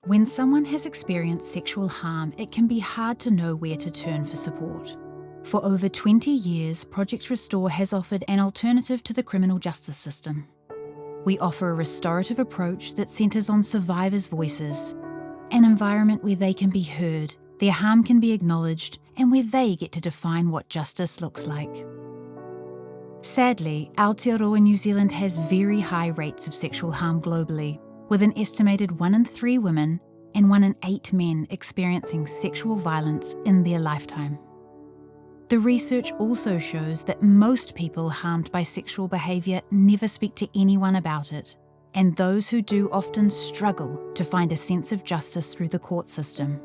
When someone has experienced sexual harm, it can be hard to know where to turn for support. For over 20 years, Project Restore has offered an alternative to the criminal justice system. We offer a restorative approach that centres on survivors' voices, an environment where they can be heard, their harm can be acknowledged, and where they get to define what justice looks like. Sadly, Aotearoa New Zealand has very high rates of sexual harm globally, with an estimated 1 in 3 women and 1 in 8 men experiencing sexual violence in their lifetime. The research also shows that most people harmed by sexual behaviour never speak to anyone about it, and those who do often struggle to find a sense of justice through the court system.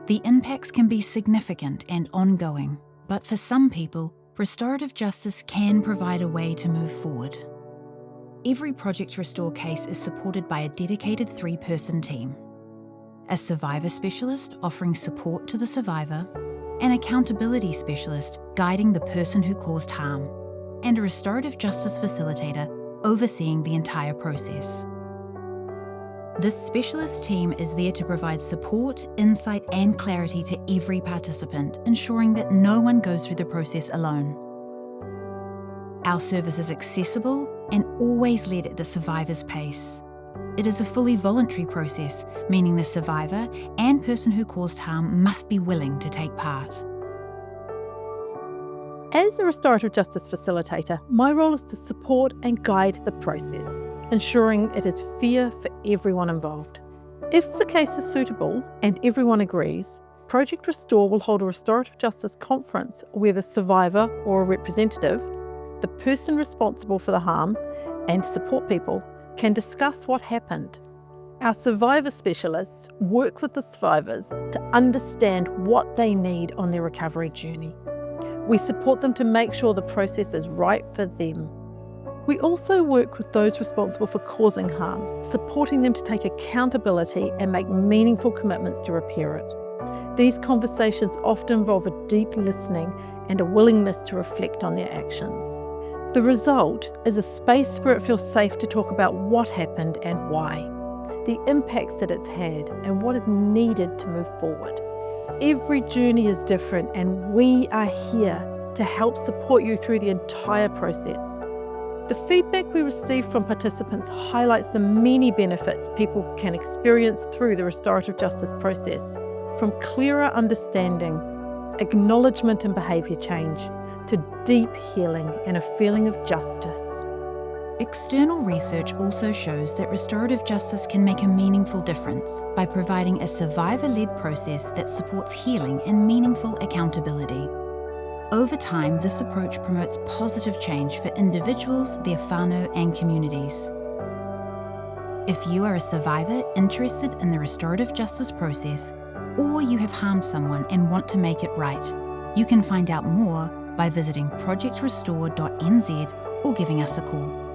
The impacts can be significant and ongoing, but for some people, restorative justice can provide a way to move forward. Every Project Restore case is supported by a dedicated 3-person team: a survivor specialist offering support to the survivor, an accountability specialist guiding the person who caused harm, and a restorative justice facilitator overseeing the entire process. This specialist team is there to provide support, insight, and clarity to every participant, ensuring that no one goes through the process alone. Our service is accessible and always led at the survivor's pace. It is a fully voluntary process, meaning the survivor and person who caused harm must be willing to take part. As a restorative justice facilitator, my role is to support and guide the process, ensuring it is fair for everyone involved. If the case is suitable and everyone agrees, Project Restore will hold a restorative justice conference where the survivor or a representative, the person responsible for the harm, and support people can discuss what happened. Our survivor specialists work with the survivors to understand what they need on their recovery journey. We support them to make sure the process is right for them. We also work with those responsible for causing harm, supporting them to take accountability and make meaningful commitments to repair it. These conversations often involve a deep listening and a willingness to reflect on their actions. The result is a space where it feels safe to talk about what happened and why, the impacts that it's had, and what is needed to move forward. Every journey is different, and we are here to help support you through the entire process. The feedback we receive from participants highlights the many benefits people can experience through the restorative justice process, from clearer understanding, acknowledgement and behaviour change, to deep healing and a feeling of justice. External research also shows that restorative justice can make a meaningful difference by providing a survivor-led process that supports healing and meaningful accountability. Over time, this approach promotes positive change for individuals, their whānau, and communities. If you are a survivor interested in the restorative justice process, or you have harmed someone and want to make it right, you can find out more by visiting projectrestore.nz or giving us a call.